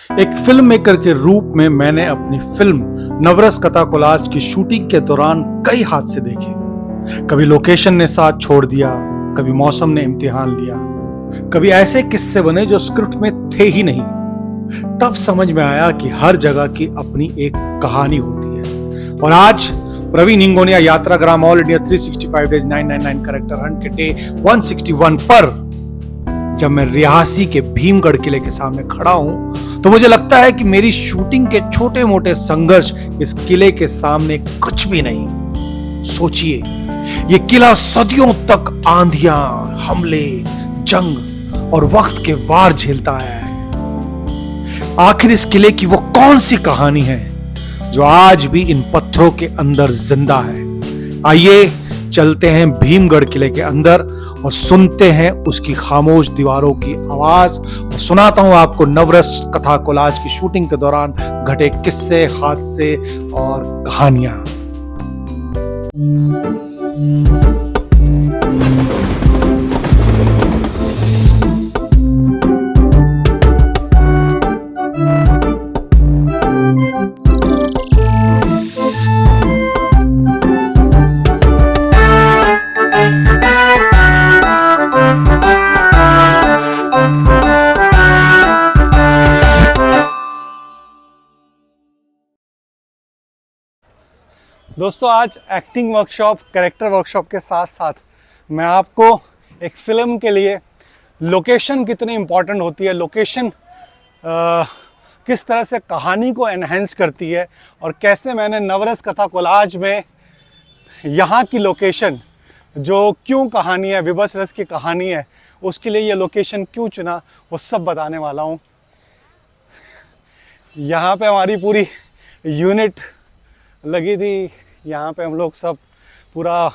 एक film maker के रूप में मैंने अपनी फिल्म नवरस कथा कोलाज की शूटिंग के दौरान कई हादसे देखे। कभी लोकेशन ने साथ छोड़ दिया, कभी मौसम ने इम्तिहान लिया, कभी ऐसे किस्से बने जो स्क्रिप्ट में थे ही नहीं। तब समझ में आया कि हर जगह की अपनी एक कहानी होती है। और आज Praveen Hingonia Yatragram all India 365 days 999 character hunt के डे 161 पर जब मैं रियासी के भीमगढ़ किले के सामने खड़ा हूं तो मुझे लगता है कि मेरी शूटिंग के छोटे मोटे संघर्ष इस किले के सामने कुछ भी नहीं। सोचिए, ये किला सदियों तक आंधियां, हमले, जंग और वक्त के वार झेलता है। आखिर इस किले की वो कौन सी कहानी है जो आज भी इन पत्थरों के अंदर जिंदा है? आइए चलते हैं भीमगढ़ किले के अंदर और सुनते हैं उसकी खामोश दीवारों की आवाज और सुनाता हूं आपको नवरस कथा कोलाज की शूटिंग के दौरान घटे किस्से, हादसे और कहानियां। दोस्तों, आज एक्टिंग वर्कशॉप, कैरेक्टर वर्कशॉप के साथ साथ मैं आपको एक फिल्म के लिए लोकेशन कितनी इम्पॉर्टेंट होती है, लोकेशन किस तरह से कहानी को एनहेंस करती है और कैसे मैंने नवरस कथा कोलाज में यहाँ की लोकेशन जो क्यों कहानी है, विभस रस की कहानी है, उसके लिए ये लोकेशन क्यों चुना, वो सब बताने वाला हूँ। यहाँ पे हमारी पूरी यूनिट लगी थी, यहाँ पे हम लोग सब पूरा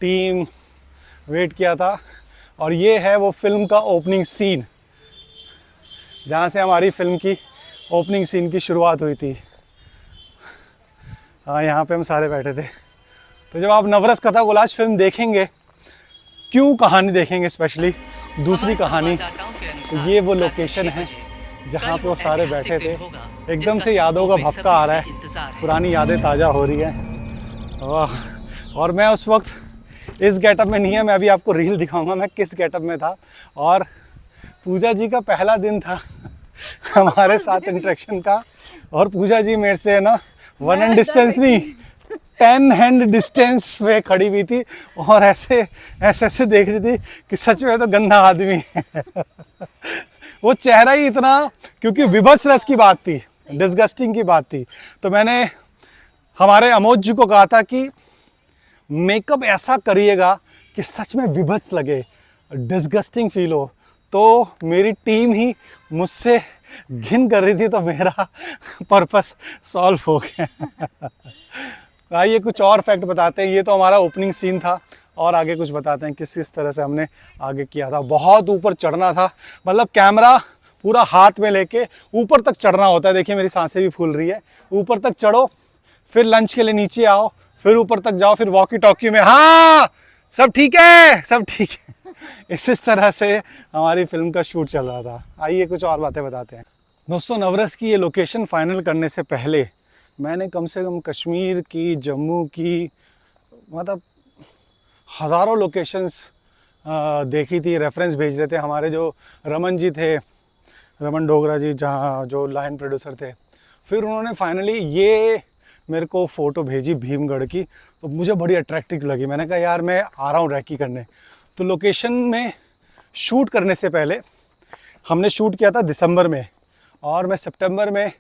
टीम वेट किया था और ये है वो फिल्म का ओपनिंग सीन जहाँ से हमारी फिल्म की ओपनिंग सीन की शुरुआत हुई थी। हाँ, यहाँ पे हम सारे बैठे थे। तो जब आप नवरस कथा कोलाज फिल्म देखेंगे, क्यों कहानी देखेंगे, स्पेशली दूसरी कहानी, तो ये वो लोकेशन है जहाँ पे वो सारे बैठे थे। एकदम से यादों का भपका आ रहा है, पुरानी यादें ताज़ा हो रही हैं। और मैं उस वक्त इस गेटअप में नहीं है, मैं अभी आपको रील दिखाऊंगा मैं किस गेटअप में था। और पूजा जी का पहला दिन था हमारे साथ इंटरेक्शन का, और पूजा जी मेरे से ना 1 हैंड डिस्टेंस नहीं 10 हैंड डिस्टेंस में खड़ी हुई थी और ऐसे देख रही थी कि सच में तो गंदा आदमी है वो चेहरा ही इतना, क्योंकि विभत्स रस की बात थी, डिस्गस्टिंग की बात थी। तो मैंने हमारे अमोद जी को कहा था कि मेकअप ऐसा करिएगा कि सच में विभत्स लगे, डिस्गस्टिंग फील हो। तो मेरी टीम ही मुझसे घिन कर रही थी, तो मेरा पर्पस सॉल्व हो गया आइए कुछ और फैक्ट बताते हैं। ये तो हमारा ओपनिंग सीन था और आगे कुछ बताते हैं किस तरह से हमने आगे किया था। बहुत ऊपर चढ़ना था, मतलब कैमरा पूरा हाथ में लेके ऊपर तक चढ़ना होता है। देखिए मेरी सांसें भी फूल रही है। ऊपर तक चढ़ो, फिर लंच के लिए नीचे आओ, फिर ऊपर तक जाओ, फिर वॉकी टॉकी में हाँ सब ठीक है, सब ठीक है इस तरह से हमारी फिल्म का शूट चल रहा था। आइए कुछ और बातें बताते हैं। दोस्तों, नवरस की ये लोकेशन फाइनल करने से पहले मैंने कम से कम कश्मीर की, जम्मू की, मतलब हज़ारों लोकेशंस देखी थी। रेफरेंस भेज रहे थे हमारे जो रमन जी थे, रमन डोगरा जी, जहाँ जो लाइन प्रोड्यूसर थे। फिर उन्होंने फाइनली ये मेरे को फ़ोटो भेजी भीमगढ़ की, तो मुझे बड़ी अट्रैक्टिव लगी। मैंने कहा यार मैं आ रहा हूँ रैकी करने। तो लोकेशन में शूट करने से पहले हमने शूट किया था दिसंबर में, और मैं सितंबर में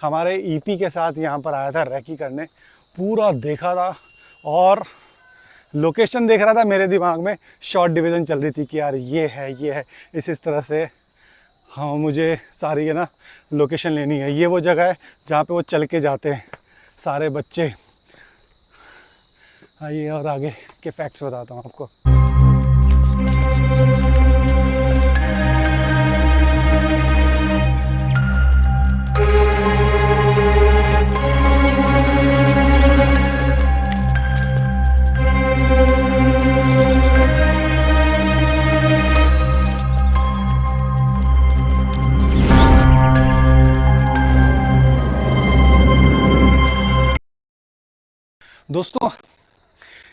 हमारे ईपी के साथ यहाँ पर आया था रैकी करने। पूरा देखा था और लोकेशन देख रहा था, मेरे दिमाग में शॉर्ट डिवीज़न चल रही थी कि यार ये है इस तरह से। हाँ, मुझे सारी है ना लोकेशन लेनी है। ये वो जगह है जहाँ पे वो चल के जाते हैं सारे बच्चे। आइए और आगे के फैक्ट्स बताता हूँ आपको। दोस्तों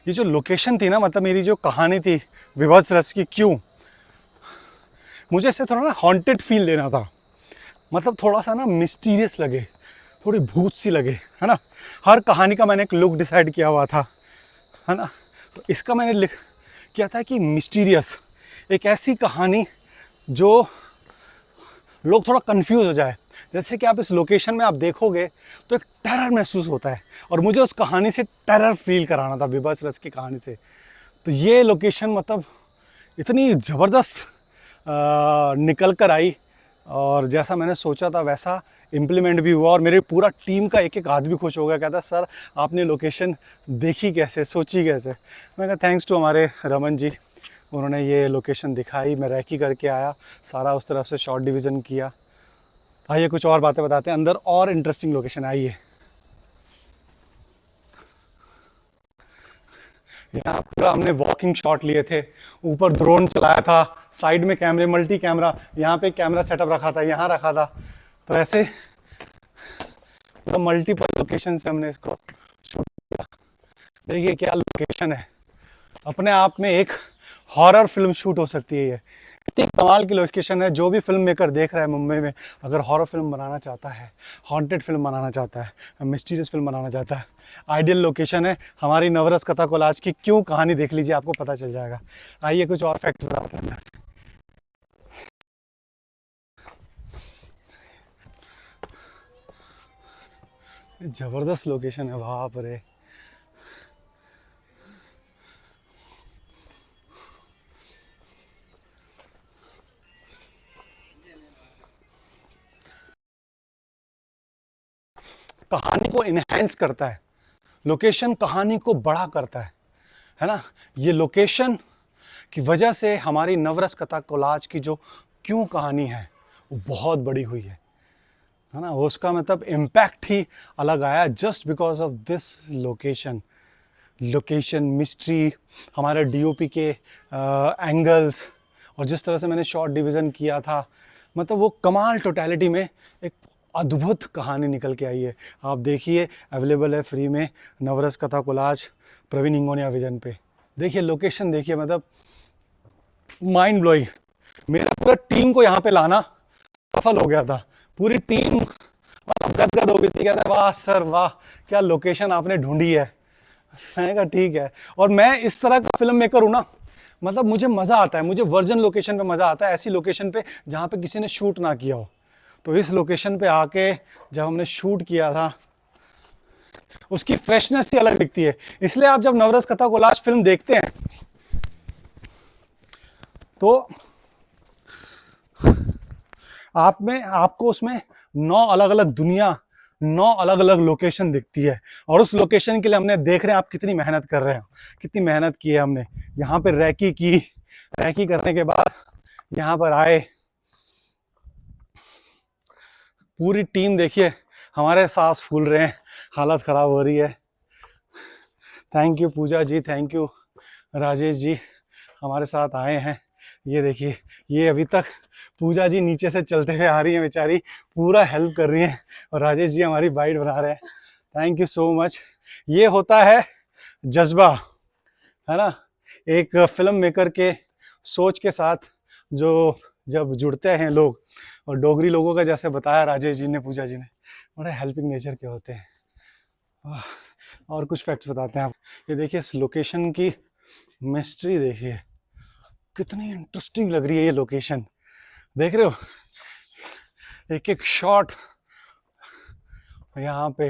ये जो लोकेशन थी ना, मतलब मेरी जो कहानी थी विभत्स रस की, क्यों मुझे इससे थोड़ा ना हॉन्टेड फील देना था, मतलब थोड़ा सा ना मिस्टीरियस लगे, थोड़ी भूत सी लगे, है ना। हर कहानी का मैंने एक लुक डिसाइड किया हुआ था, है ना। तो इसका मैंने लिख किया था कि मिस्टीरियस, एक ऐसी कहानी जो लोग थोड़ा कंफ्यूज हो जाए। जैसे कि आप इस लोकेशन में आप देखोगे तो एक टेरर महसूस होता है, और मुझे उस कहानी से टेरर फील कराना था, विभत्स रस की कहानी से। तो ये लोकेशन मतलब इतनी ज़बरदस्त निकल कर आई, और जैसा मैंने सोचा था वैसा इम्प्लीमेंट भी हुआ, और मेरी पूरा टीम का एक एक आदमी खुश हो गया, कहता सर आपने लोकेशन देखी कैसे, सोची कैसे। मैं कहा थैंक्स टू हमारे रमन जी, उन्होंने ये लोकेशन दिखाई, मैं रैकी करके आया, सारा उस तरफ से शॉर्ट डिवीज़न किया। आइए कुछ और बातें बताते हैं, अंदर और इंटरेस्टिंग लोकेशन। आइए, यहाँ पूरा हमने वॉकिंग शॉट लिए थे, ऊपर ड्रोन चलाया था, साइड में कैमरे, मल्टी कैमरा, यहाँ पे कैमरा सेटअप रखा था, यहाँ रखा था। तो ऐसे पूरा मल्टीपल लोकेशन से हमने इसको शूट किया। देखिए क्या लोकेशन है, अपने आप में एक हॉरर फिल्म शूट हो सकती है। ये इतनी कमाल की लोकेशन है। जो भी फिल्म मेकर देख रहा है मुंबई में, अगर हॉरर फिल्म बनाना चाहता है, हॉन्टेड फिल्म बनाना चाहता है, मिस्टीरियस फिल्म बनाना चाहता है, आइडियल लोकेशन है हमारी नवरस कथा कोलाज की। क्यों कहानी देख लीजिए, आपको पता चल जाएगा। आइए कुछ और फैक्ट बताते हैं। जबरदस्त लोकेशन है, बाप रे। कहानी को इनहेंस करता है, लोकेशन कहानी को बड़ा करता है ना। ये लोकेशन की वजह से हमारी नवरस कथा कोलाज की जो क्यों कहानी है वो बहुत बड़ी हुई है ना। उसका मतलब इम्पैक्ट ही अलग आया, just because of this location. Location, mystery, हमारे डीओपी के एंगल्स, और जिस तरह से मैंने शॉर्ट डिवीज़न किया था, मतलब वो कमाल टोटलिटी में एक अद्भुत कहानी निकल के आई है। आप देखिए, अवेलेबल है फ्री में नवरस कथा कोलाज प्रवीण इंगोनिया विजन पे। देखिए लोकेशन, देखिए मतलब माइंड ब्लोइंग। मेरा पूरा टीम को यहाँ पे लाना सफल हो गया था, पूरी टीम मतलब गदगद हो गई थी, कहता वाह सर वाह, क्या लोकेशन आपने ढूंढी है। मैंने कहा ठीक है। और मैं इस तरह का फिल्म मेकर हूँ ना, मतलब मुझे मज़ा आता है, मुझे वर्जन लोकेशन पे मज़ा आता है, ऐसी लोकेशन पे जहाँ पे किसी ने शूट ना किया हो। तो इस लोकेशन पे आके जब हमने शूट किया था, उसकी फ्रेशनेस ही अलग दिखती है। इसलिए आप जब नवरस कथा कोलाज फिल्म देखते हैं तो आपको उसमें 9 अलग अलग दुनिया, 9 अलग अलग लोकेशन दिखती है। और उस लोकेशन के लिए हमने, देख रहे हैं आप कितनी मेहनत कर रहे हैं, कितनी मेहनत की है हमने। यहाँ पे रैकी की, रैकी करने के बाद यहाँ पर आए, पूरी टीम देखिए हमारे सांस फूल रहे हैं, हालत ख़राब हो रही है। Thank you Pooja ji, thank you Rajesh ji, हमारे साथ आए हैं। ये देखिए, ये अभी तक पूजा जी नीचे से चलते हुए आ रही हैं बेचारी, पूरा हेल्प कर रही हैं, और राजेश जी हमारी बाइट बना रहे हैं। Thank you so much. ये होता है जज्बा, है ना, एक फिल्म मेकर के सोच के साथ जो जब जुड़ते हैं लोग। और डोगरी लोगों का जैसे बताया राजेश जी ने, पूजा जी ने, बड़े हेल्पिंग नेचर के होते हैं। और कुछ फैक्ट्स बताते हैं आप। ये देखिए इस लोकेशन की मिस्ट्री, देखिए कितनी इंटरेस्टिंग लग रही है ये लोकेशन। देख रहे हो, एक एक शॉट यहाँ पे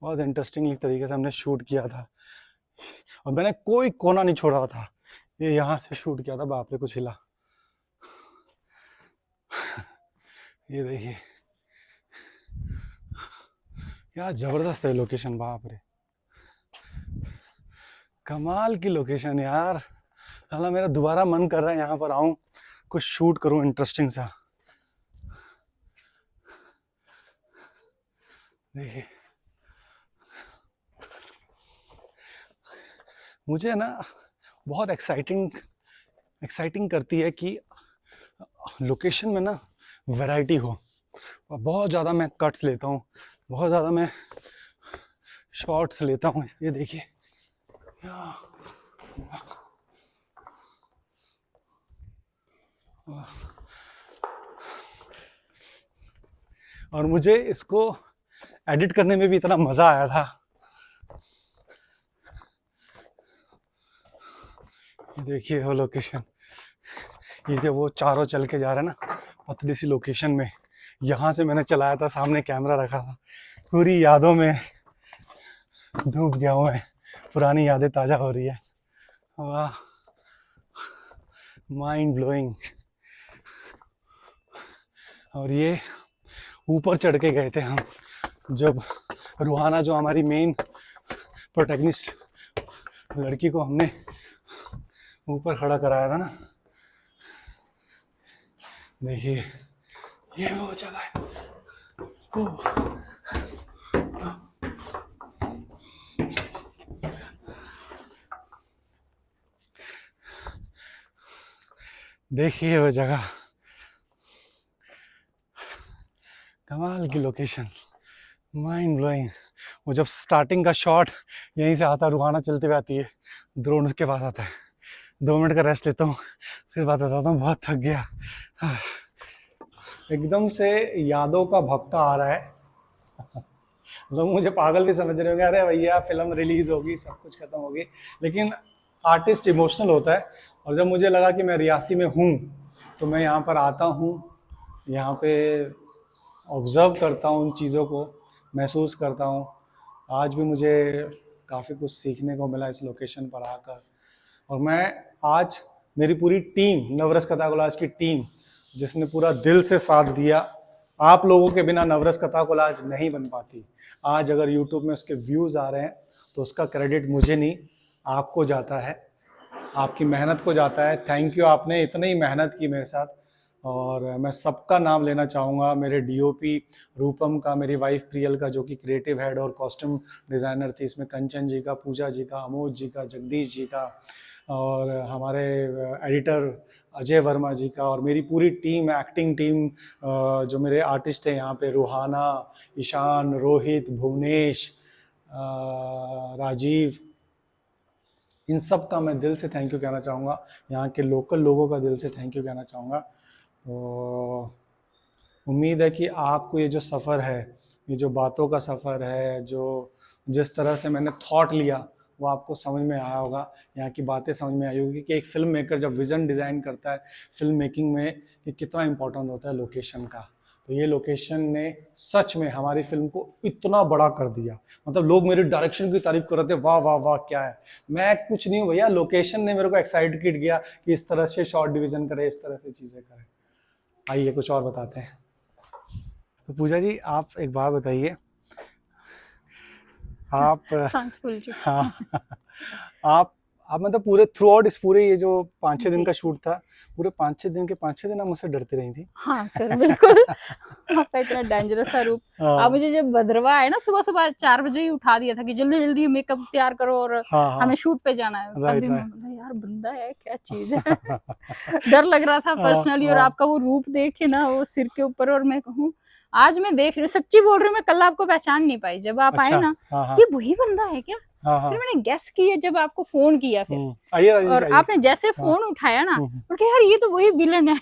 बहुत इंटरेस्टिंग तरीके से हमने शूट किया था, और मैंने कोई कोना नहीं छोड़ा था। ये यहाँ से शूट किया था, बाप रे कुछ हिला। ये देखिए क्या जबरदस्त है लोकेशन, बाप रे कमाल की लोकेशन यार। अल्लाह, मेरा दोबारा मन कर रहा है यहाँ पर आऊँ, कुछ शूट करूँ इंटरेस्टिंग सा। देखिए मुझे ना बहुत एक्साइटिंग करती है कि लोकेशन में ना वैरायटी हो। बहुत ज़्यादा मैं कट्स लेता हूँ, बहुत ज़्यादा मैं शॉट्स लेता हूँ। ये देखिए, और मुझे इसको एडिट करने में भी इतना मजा आया था। ये देखिए वो लोकेशन, ये जो वो चारों चल के जा रहे हैं ना पतली सी लोकेशन में, यहाँ से मैंने चलाया था, सामने कैमरा रखा था, पूरी यादों में डूब गया हूँ मैं, पुरानी यादें ताज़ा हो रही है। वाह, माइंड ब्लोइंग। और ये ऊपर चढ़ के गए थे हम, जब रूहाना जो हमारी मेन प्रोटैगनिस्ट लड़की को हमने ऊपर खड़ा कराया था ना, देखिए ये वो जगह है। देखिए वो जगह, कमाल की लोकेशन, माइंड ब्लोइंग। वो जब स्टार्टिंग का शॉट यहीं से आता, रूहाना चलते हुए आती है, ड्रोन के पास आता है, 2 मिनट का रेस्ट लेता हूँ, फिर बात बताता हूँ, बहुत थक गया। एकदम से यादों का भपका आ रहा है। लोग मुझे पागल भी समझ रहे होंगे, अरे भैया फिल्म रिलीज होगी, सब कुछ खत्म होगी, लेकिन आर्टिस्ट इमोशनल होता है। और जब मुझे लगा कि मैं रियासी में हूँ तो मैं यहाँ पर आता हूँ, यहाँ पे ऑब्ज़र्व करता हूँ, उन चीज़ों को महसूस करता हूँ। आज भी मुझे काफ़ी कुछ सीखने को मिला इस लोकेशन पर आकर। और मैं आज, मेरी पूरी टीम, नवरस कथा कोलाज की टीम, जिसने पूरा दिल से साथ दिया, आप लोगों के बिना नवरस कथा कोलाज नहीं बन पाती। आज अगर यूट्यूब में उसके व्यूज़ आ रहे हैं तो उसका क्रेडिट मुझे नहीं, आपको जाता है, आपकी मेहनत को जाता है। थैंक यू, आपने इतनी मेहनत की मेरे साथ। और मैं सबका नाम लेना चाहूँगा, मेरे डीओपी रूपम का, मेरी वाइफ प्रियल का जो कि क्रिएटिव हेड और कॉस्ट्यूम डिज़ाइनर थी, इसमें कंचन जी का, पूजा जी का, अमोद जी का, जगदीश जी का, और हमारे एडिटर अजय वर्मा जी का, और मेरी पूरी टीम, एक्टिंग टीम, जो मेरे आर्टिस्ट हैं यहाँ पे, रूहाना, ईशान, रोहित, भुवनेश, राजीव, इन सब का मैं दिल से थैंक यू कहना चाहूँगा। यहाँ के लोकल लोगों का दिल से थैंक यू कहना चाहूँगा। तो उम्मीद है कि आपको ये जो सफ़र है, ये जो बातों का सफ़र है, जो जिस तरह से मैंने थॉट लिया वो आपको समझ में आया होगा, यहाँ की बातें समझ में आई होगी कि एक फ़िल्म मेकर जब विज़न डिज़ाइन करता है फिल्म मेकिंग में, कि कितना इम्पोर्टेंट होता है लोकेशन का। तो ये लोकेशन ने सच में हमारी फिल्म को इतना बड़ा कर दिया। मतलब लोग मेरे डायरेक्शन की तारीफ कर रहे थे, वाह वाह वाह क्या है। मैं कुछ नहीं हूँ भैया, लोकेशन ने मेरे को एक्साइटेड किया कि इस तरह से शॉर्ट डिवीज़न करे, इस तरह से चीज़ें करें। आइए कुछ और बताते हैं। तो पूजा जी, आप एक बात बताइए, आप हाँ आप मतलब पूरे थ्रू आउट इस पूरे ये जो 5-6 दिन का शूट था, पूरे 5-6 दिन के 5-6 दिन आप मुझसे डरती रही थी। हाँ सर, बिल्कुल। आपका इतना डेंजरस सा रूप। आप मुझे जब भद्रवा आए ना, सुबह सुबह 4 बजे ही उठा दिया था कि जल्दी जल्दी मेकअप तैयार करो और हमें शूट पे जाना है। तब भी मैं बोला यार बंदा है क्या चीज है। डर लग रहा था पर्सनली। और आपका वो रूप देख के ना, वो सिर के ऊपर, और मैं कहूँ आज मैं देख रही हूँ, सच्ची बोल रही हूँ, मैं कल आपको पहचान नहीं पाई जब आप आए ना, ये वही बंदा है क्या। फिर मैंने गेस किया जब आपको फोन किया, फिर और आपने जैसे फोन उठाया ना, बोल के यार ये तो वही विलन है।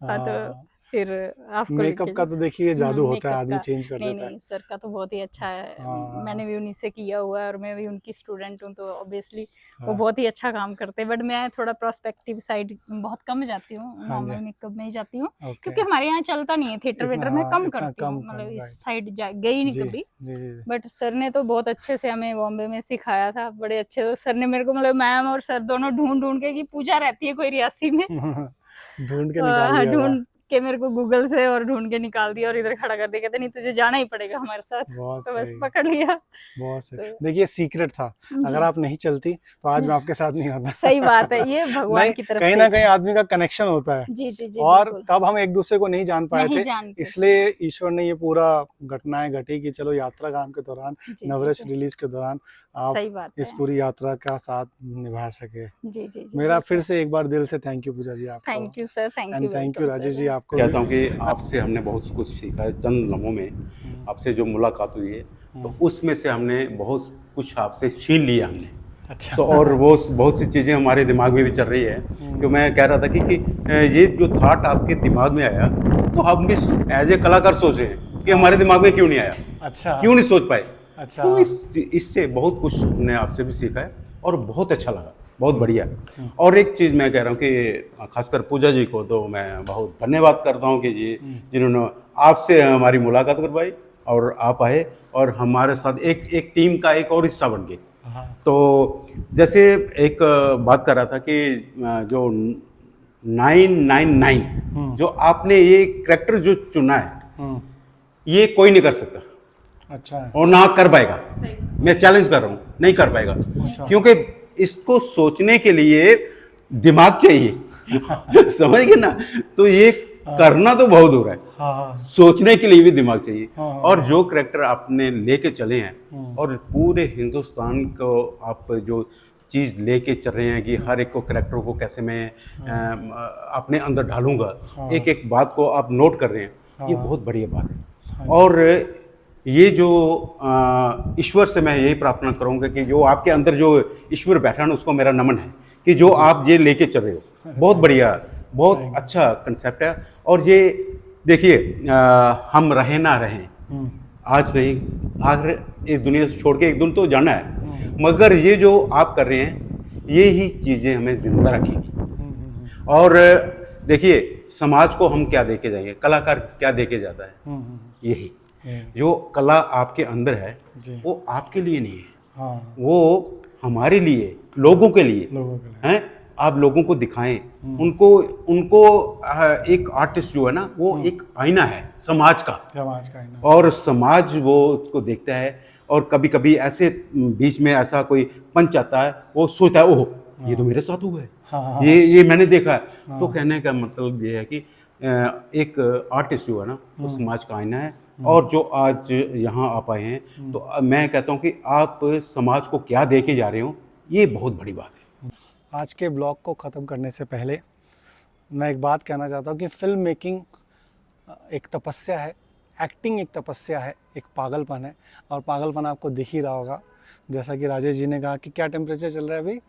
हाँ, तो फिर आपको मेकअप का तो देखिए जादू होता है, आदमी चेंज कर देता है। नहीं सर का तो बहुत ही अच्छा है। मैंने भी उन्हीं से किया हुआ है और मैं भी उनकी स्टूडेंट हूँ, तो ऑब्वियसली वो बहुत ही अच्छा काम करते हैं। बट मैं थोड़ा प्रोस्पेक्टिव साइड बहुत कम जाती हूँ, नॉर्मल मेकअप में ही जाती हूँ, क्योंकि हमारे यहाँ चलता नहीं है, थिएटर वेटर में कम करती हूँ, मतलब इस साइड गई नहीं कभी। बट सर ने तो बहुत अच्छे से हमें बॉम्बे में सिखाया था, बड़े अच्छे। तो सर ने मेरे को, मतलब मैम और सर दोनों ढूंढ के कि पूजा रहती है कोई रियासी में, ढूंढ के मेरे को गूगल से और ढूंढ के निकाल दिया और इधर खड़ा कर दिया, कहते नहीं तुझे जाना ही पड़ेगा हमारे साथ। तो बस पकड़ लिया। बहुत सही। देखिए सीक्रेट था, अगर आप नहीं चलती तो आज मैं आपके साथ नहीं होता। सही बात है, ये भगवान की तरफ से कहीं ना कहीं आदमी का कनेक्शन होता है। जी जी जी। और तब हम एक दूसरे को नहीं जान पाए थे, इसलिए ईश्वर ने ये पूरा घटनाएं घटी कि चलो यात्रा काम के दौरान, नवरस रिलीज के दौरान आप इस पूरी यात्रा का साथ निभा सके। जी जी। मेरा फिर से एक बार दिल से थैंक यू पूजा जी आपको। Thank you sir, thank you Rajesh ji आपको कहता हूँ कि आपसे हमने बहुत कुछ सीखा है चंद लम्हों में। आपसे जो मुलाकात हुई है तो उसमें से हमने बहुत कुछ आपसे छीन लिया हमने। अच्छा। तो और वो बहुत सी चीज़ें हमारे दिमाग में भी चल रही है कि मैं कह रहा था कि ये जो थाट आपके दिमाग में आया तो हम भी एज ए कलाकार सोच रहे हैं कि हमारे दिमाग में क्यों नहीं आया, अच्छा, क्यों नहीं सोच पाए। अच्छा। तो इससे बहुत कुछ हमने आपसे भी सीखा है और बहुत अच्छा लगा, बहुत बढ़िया। और एक चीज़ मैं कह रहा हूँ कि खासकर पूजा जी को तो मैं बहुत धन्यवाद करता हूँ कि जी जिन्होंने आपसे हमारी मुलाकात करवाई और आप आए और हमारे साथ एक टीम का एक और हिस्सा बन गए। हाँ। तो जैसे एक बात कर रहा था कि जो 999 जो आपने ये कैरेक्टर जो चुना है ये कोई नहीं कर सकता। अच्छा। और ना कर पाएगा, मैं चैलेंज कर रहा हूँ, नहीं कर पाएगा। क्योंकि इसको सोचने के लिए दिमाग चाहिए समझ गए ना, तो ये करना तो बहुत दूर है, हाँ। सोचने के लिए भी दिमाग चाहिए। हाँ। और जो करैक्टर आपने लेके चले हैं और पूरे हिंदुस्तान को आप जो चीज़ लेके चल रहे हैं कि हर एक को करैक्टर को कैसे मैं अपने अंदर डालूंगा, एक एक बात को आप नोट कर रहे हैं, ये बहुत बढ़िया बात है। और ये जो ईश्वर से मैं यही प्रार्थना करूंगा कि जो आपके अंदर जो ईश्वर बैठा ना उसको मेरा नमन है कि जो आप ये लेके चल रहे हो, बहुत बढ़िया, बहुत अच्छा कंसेप्ट है। और ये देखिए हम रहे ना रहें, आज नहीं, आखिर इस दुनिया से छोड़ के एक दिन तो जाना है, मगर ये जो आप कर रहे हैं ये ही चीज़ें हमें जिंदा रखेंगी। और देखिए समाज को हम क्या दे के जाएंगे, कलाकार क्या दे के जाता है, यही जो कला आपके अंदर है वो आपके लिए नहीं है, हाँ। वो हमारे लिए, लोगों के लिए हैं। आप लोगों को दिखाएं, उनको एक आर्टिस्ट जो है ना वो एक आईना है समाज का आईना। और समाज वो उसको देखता है और कभी कभी ऐसे बीच में ऐसा कोई पंच आता है, वो सोचता है ओह ये तो मेरे साथ हुआ है, हाँ। ये मैंने देखा है। तो कहने का मतलब ये है कि एक आर्टिस्ट जो है ना वो समाज का आईना है। और जो आज यहाँ आप आए हैं तो मैं कहता हूँ कि आप समाज को क्या दे के जा रहे हो, ये बहुत बड़ी बात है। आज के ब्लॉग को ख़त्म करने से पहले मैं एक बात कहना चाहता हूँ कि फिल्म मेकिंग एक तपस्या है, एक्टिंग एक तपस्या है, एक पागलपन है। और पागलपन आपको दिख ही रहा होगा, जैसा कि राजेश जी ने कहा कि क्या टेम्परेचर चल रहा है अभी,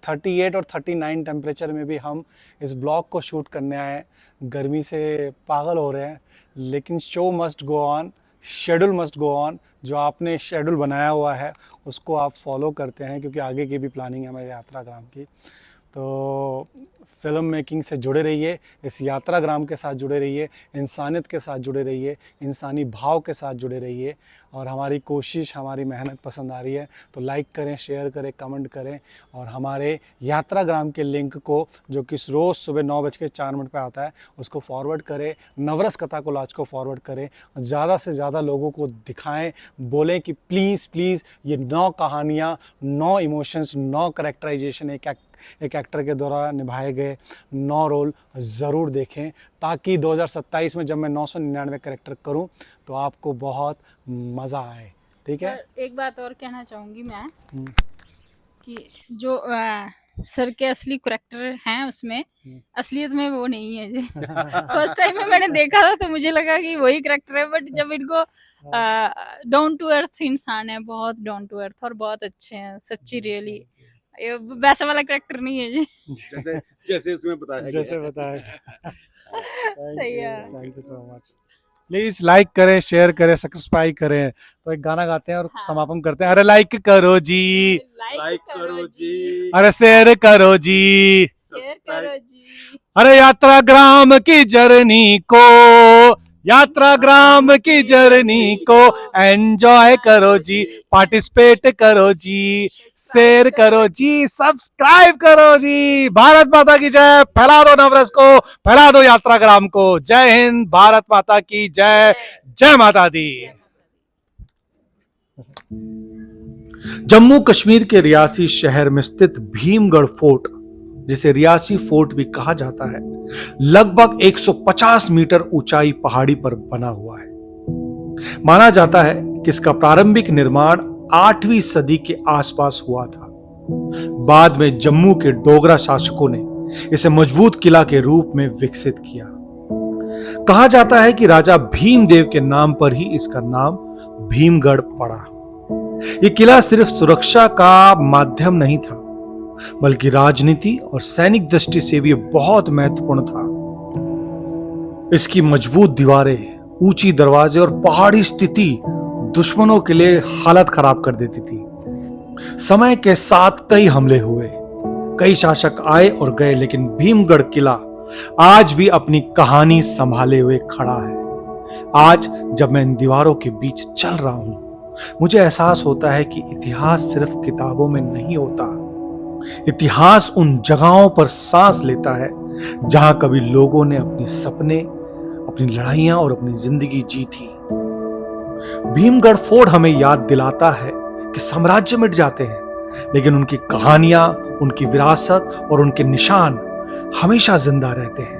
38 और 39 टेम्परेचर में भी हम इस ब्लॉग को शूट करने आए हैं। गर्मी से पागल हो रहे हैं, लेकिन show must go on, schedule must go on. जो आपने शेड्यूल बनाया हुआ है उसको आप फॉलो करते हैं, क्योंकि आगे की भी प्लानिंग है हमारे यात्राग्राम की। तो फिल्म मेकिंग से जुड़े रहिए, इस यात्राग्राम के साथ जुड़े रहिए, इंसानियत के साथ जुड़े रहिए, इंसानी भाव के साथ जुड़े रहिए। और हमारी कोशिश, हमारी मेहनत पसंद आ रही है तो लाइक करें, शेयर करें, कमेंट करें। और हमारे यात्राग्राम के लिंक को, जो कि रोज़ सुबह 9:04 पे आता है, उसको फॉरवर्ड करें। नवरस कथा को लाज को फॉरवर्ड करें, ज़्यादा से ज़्यादा लोगों को दिखाएं, बोलें कि प्लीज़ प्लीज़ ये 9 कहानियाँ, 9 इमोशंस, 9 कैरेक्टराइजेशन एक एक्टर के द्वारा निभाए गए 9 रोल ज़रूर देखें, ताकि 2027 में जब मैं 999 कैरेक्टर करूं तो आपको बहुत मज़ा आए। ठीक है। एक बात और कहना चाहूँगी मैं कि जो सर के असली कैरेक्टर हैं उसमें असलियत में वो नहीं है जी। फर्स्ट टाइम में मैंने देखा था तो मुझे लगा कि वही कैरेक्टर है, बट जब इनको डाउन टू अर्थ इंसान है, बहुत डाउन टू अर्थ और बहुत अच्छे हैं सच्ची, रियली वैसा वाला कैरेक्टर नहीं है जी। जैसे उसमें बताया, सही है। Thank you so much. Please like करें, शेयर करें, सब्सक्राइब करें। तो एक गाना गाते हैं और समापन करते हैं। अरे लाइक करो जी, लाइक करो जी, अरे शेयर करो जी, शेयर करो जी। अरे यात्राग्राम की जर्नी को, यात्राग्राम की जर्नी को एंजॉय करो जी, पार्टिसिपेट करो जी, शेयर करो जी, सब्सक्राइब करो जी। भारत माता की जय। फैला दो नवरस को, फैला दो यात्राग्राम को। जय हिंद, भारत माता की जय, जय माता दी। जम्मू कश्मीर के रियासी शहर में स्थित भीमगढ़ फोर्ट, जिसे रियासी फोर्ट भी कहा जाता है, लगभग 150 मीटर ऊंचाई पहाड़ी पर बना हुआ है। माना जाता है कि इसका प्रारंभिक निर्माण 8वीं सदी के आसपास हुआ था। बाद में जम्मू के डोगरा शासकों ने इसे मजबूत किला के रूप में विकसित किया। कहा जाता है कि राजा भीमदेव के नाम पर ही इसका नाम भीमगढ़ पड़ा। यह किला सिर्फ सुरक्षा का माध्यम नहीं था, बल्कि राजनीति और सैनिक दृष्टि से भी बहुत महत्वपूर्ण था। इसकी मजबूत दीवारें, ऊंची दरवाजे और पहाड़ी स्थिति दुश्मनों के लिए हालत खराब कर देती थी। समय के साथ कई हमले हुए, कई शासक आए और गए, लेकिन भीमगढ़ किला आज भी अपनी कहानी संभाले हुए खड़ा है। आज जब मैं इन दीवारों के बीच चल रहा हूं, मुझे एहसास होता है कि इतिहास सिर्फ किताबों में नहीं होता। इतिहास उन जगहों पर सांस लेता है जहां कभी लोगों ने अपने सपने, अपनी लड़ाइयां और अपनी जिंदगी जी थी। भीमगढ़ फोर्ट हमें याद दिलाता है कि साम्राज्य मिट जाते हैं, लेकिन उनकी कहानियां, उनकी विरासत और उनके निशान हमेशा जिंदा रहते हैं।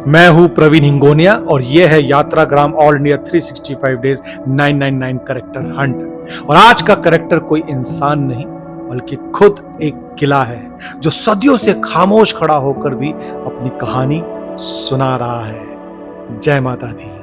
मैं हूं प्रवीण हिंगोनिया और यह है Yatragram all India 365 days 999 character hunt. और आज का करेक्टर कोई इंसान नहीं, बल्कि खुद एक किला है जो सदियों से खामोश खड़ा होकर भी अपनी कहानी सुना रहा है। जय माता दी।